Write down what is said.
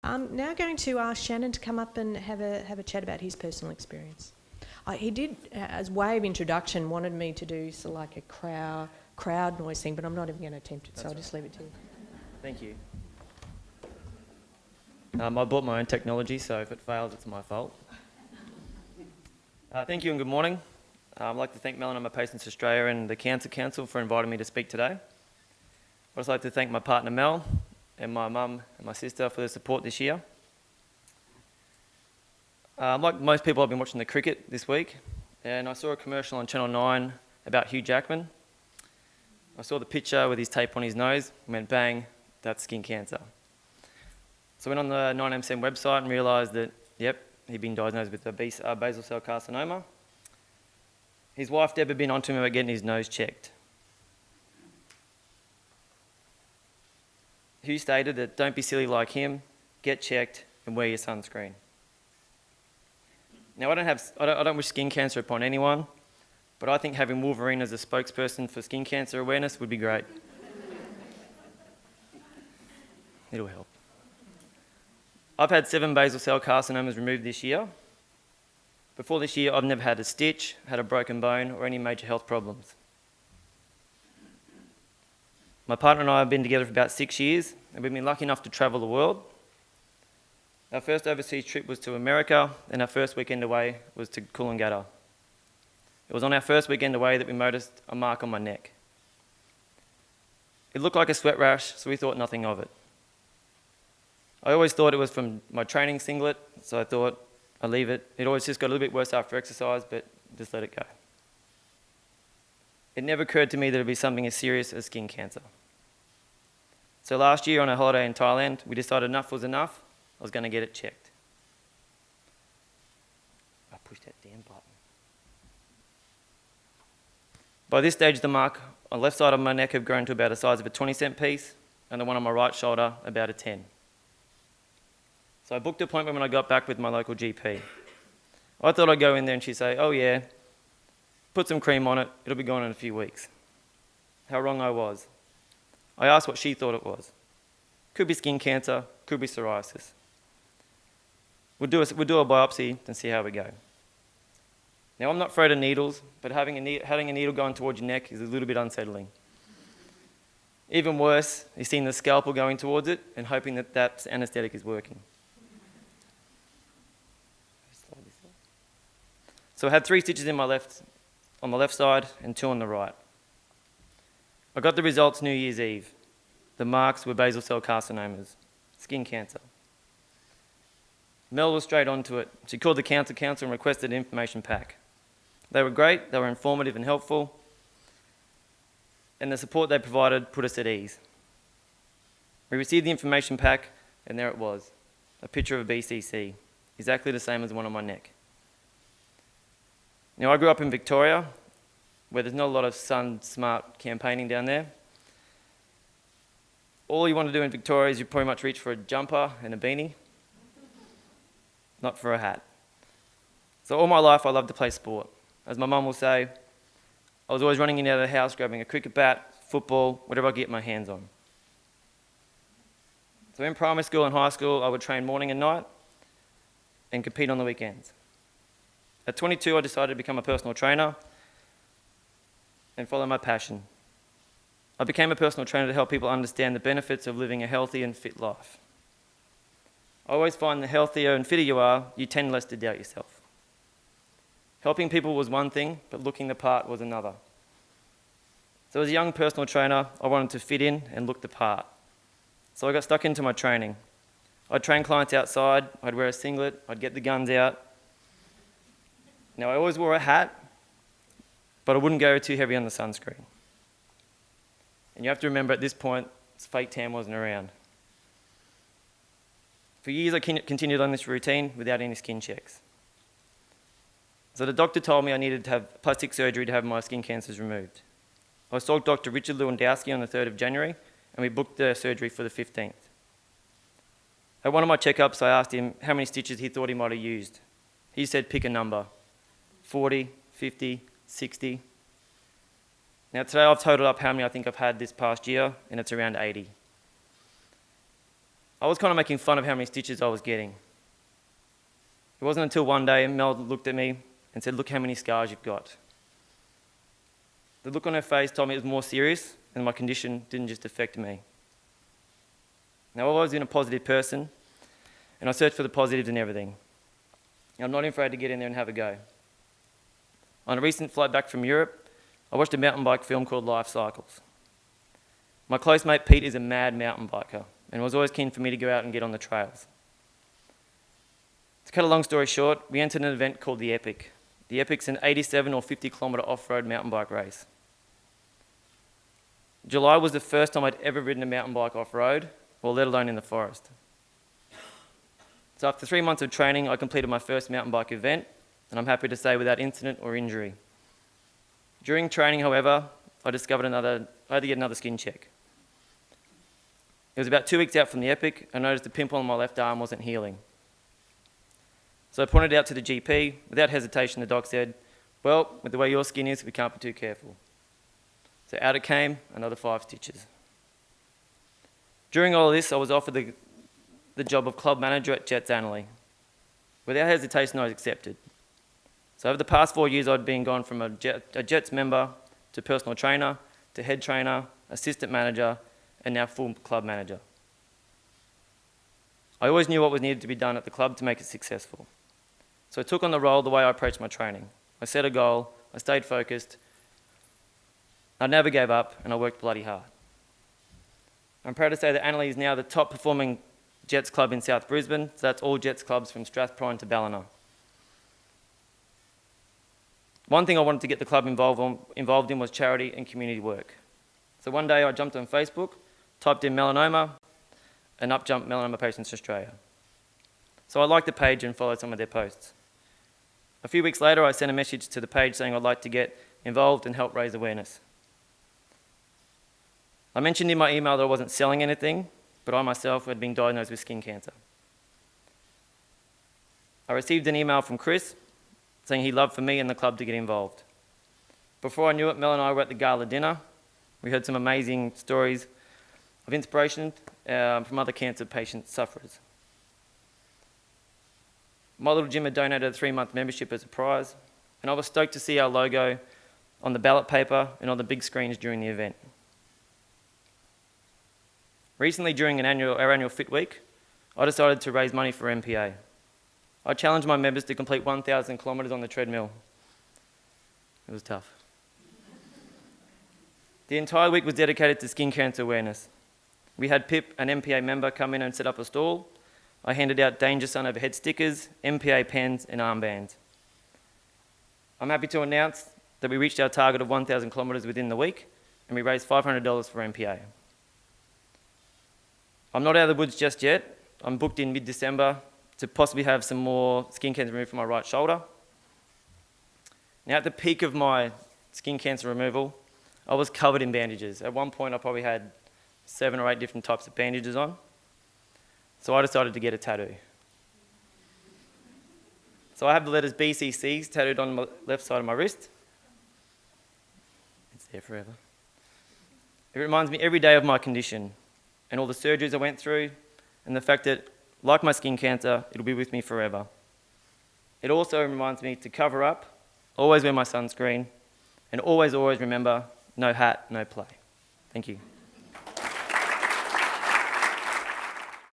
I'm now going to ask Shannon to come up and have a chat about his personal experience. He did, as way of introduction, wanted me to do sort of like a crowd noise thing, but I'm not even going to attempt it, so I'll just leave it to you. Thank you. I bought my own technology, so if it fails, it's my fault. Thank you and good morning. I'd like to thank Melanoma Patients Australia and the Cancer Council for inviting me to speak today. I'd also like to thank my partner Mel and my mum and my sister for their support this year. Like most people, I've been watching the cricket this week, and I saw a commercial on Channel 9 about Hugh Jackman. I saw the picture with his tape on his nose and went, bang, that's skin cancer. So I went on the 9MC website and realised that, yep, he'd been diagnosed with basal cell carcinoma. His wife Deb had been onto him about getting his nose checked. Hugh stated that don't be silly like him, get checked and wear your sunscreen. Now I don't wish skin cancer upon anyone, but I think having Wolverine as a spokesperson for skin cancer awareness would be great. It'll help. I've had 7 basal cell carcinomas removed this year. Before this year, I've never had a stitch, had a broken bone, or any major health problems. My partner and I have been together for about 6 years, and we've been lucky enough to travel the world. Our first overseas trip was to America, and our first weekend away was to Coolangatta. It was on our first weekend away that we noticed a mark on my neck. It looked like a sweat rash, so we thought nothing of it. I always thought it was from my training singlet, so I thought I'd leave it. It always just got a little bit worse after exercise, but just let it go. It never occurred to me that it would be something as serious as skin cancer. So last year on a holiday in Thailand, we decided enough was enough. I was going to get it checked. I pushed that damn button. By this stage, the mark on the left side of my neck had grown to about the size of a 20-cent piece, and the one on my right shoulder about a 10. So I booked an appointment when I got back with my local GP. I thought I'd go in there and she'd say, oh yeah, put some cream on it, it'll be gone in a few weeks. How wrong I was. I asked what she thought it was. Could be skin cancer, could be psoriasis. We'll do a biopsy and see how we go. Now I'm not afraid of needles, but having a needle going towards your neck is a little bit unsettling. Even worse is seeing the scalpel going towards it and hoping that that anaesthetic is working. So I had 3 stitches on the left side and 2 on the right. I got the results New Year's Eve. The marks were basal cell carcinomas, skin cancer. Mel was straight onto it. She called the Cancer Council and requested an information pack. They were great, they were informative and helpful, and the support they provided put us at ease. We received the information pack, and there it was, a picture of a BCC, exactly the same as the one on my neck. Now, I grew up in Victoria, where there's not a lot of sun smart campaigning down there. All you want to do in Victoria is you pretty much reach for a jumper and a beanie, not for a hat. So all my life I loved to play sport. As my mum will say, I was always running in and out of the house, grabbing a cricket bat, football, whatever I could get my hands on. So in primary school and high school, I would train morning and night and compete on the weekends. At 22, I decided to become a personal trainer and follow my passion. I became a personal trainer to help people understand the benefits of living a healthy and fit life. I always find the healthier and fitter you are, you tend less to doubt yourself. Helping people was one thing, but looking the part was another. So as a young personal trainer, I wanted to fit in and look the part. So I got stuck into my training. I'd train clients outside, I'd wear a singlet, I'd get the guns out. Now I always wore a hat, but I wouldn't go too heavy on the sunscreen. And you have to remember at this point, fake tan wasn't around. For years I continued on this routine without any skin checks. So the doctor told me I needed to have plastic surgery to have my skin cancers removed. I saw Dr. Richard Lewandowski on the 3rd of January, and we booked the surgery for the 15th. At one of my checkups, I asked him how many stitches he thought he might have used. He said, pick a number, 40, 50, 60. Now today I've totaled up how many I think I've had this past year, and it's around 80. I was kind of making fun of how many stitches I was getting. It wasn't until one day Mel looked at me and said, "Look how many scars you've got." The look on her face told me it was more serious and my condition didn't just affect me. Now, I've always been a positive person and I search for the positives in everything. I'm not afraid to get in there and have a go. On a recent flight back from Europe, I watched a mountain bike film called Life Cycles. My close mate Pete is a mad mountain biker and was always keen for me to go out and get on the trails. To cut a long story short, we entered an event called the Epic. The Epic's an 87 or 50 kilometre off-road mountain bike race. July was the first time I'd ever ridden a mountain bike off-road, or let alone in the forest. So after 3 months of training, I completed my first mountain bike event, and I'm happy to say without incident or injury. During training, however, I discovered I had to get another skin check. It was about 2 weeks out from the Epic, I noticed the pimple on my left arm wasn't healing. So I pointed it out to the GP. Without hesitation, the doc said, "Well, with the way your skin is, we can't be too careful." So out it came, another 5 stitches. During all of this, I was offered the job of club manager at Jets Annerley. Without hesitation, I accepted. So over the past 4 years, I'd been gone from a Jets member to personal trainer, to head trainer, assistant manager, and now full club manager. I always knew what was needed to be done at the club to make it successful. So I took on the role the way I approached my training. I set a goal, I stayed focused, I never gave up, and I worked bloody hard. I'm proud to say that Annerley is now the top performing Jets club in South Brisbane, so that's all Jets clubs from Strathpine to Ballina. One thing I wanted to get the club involved in was charity and community work. So one day I jumped on Facebook, typed in melanoma, and up jumped Melanoma Patients Australia. So I liked the page and followed some of their posts. A few weeks later, I sent a message to the page saying I'd like to get involved and help raise awareness. I mentioned in my email that I wasn't selling anything, but I myself had been diagnosed with skin cancer. I received an email from Chris saying he'd love for me and the club to get involved. Before I knew it, Mel and I were at the gala dinner. We heard some amazing stories of inspiration from other cancer patient sufferers. My little gym had donated a 3-month membership as a prize, and I was stoked to see our logo on the ballot paper and on the big screens during the event. Recently, during our annual Fit Week, I decided to raise money for MPA. I challenged my members to complete 1,000 kilometres on the treadmill. It was tough. The entire week was dedicated to skin cancer awareness. We had Pip, an MPA member, come in and set up a stall. I handed out Danger Son overhead stickers, MPA pens and armbands. I'm happy to announce that we reached our target of 1,000 kilometres within the week and we raised $500 for MPA. I'm not out of the woods just yet. I'm booked in mid-December to possibly have some more skin cancer removed from my right shoulder. Now at the peak of my skin cancer removal, I was covered in bandages. At one point I probably had 7 or 8 different types of bandages on. So I decided to get a tattoo. So I have the letters BCCs tattooed on the left side of my wrist. It's there forever. It reminds me every day of my condition and all the surgeries I went through and the fact that, like my skin cancer, it'll be with me forever. It also reminds me to cover up, always wear my sunscreen, and always remember, no hat, no play. Thank you.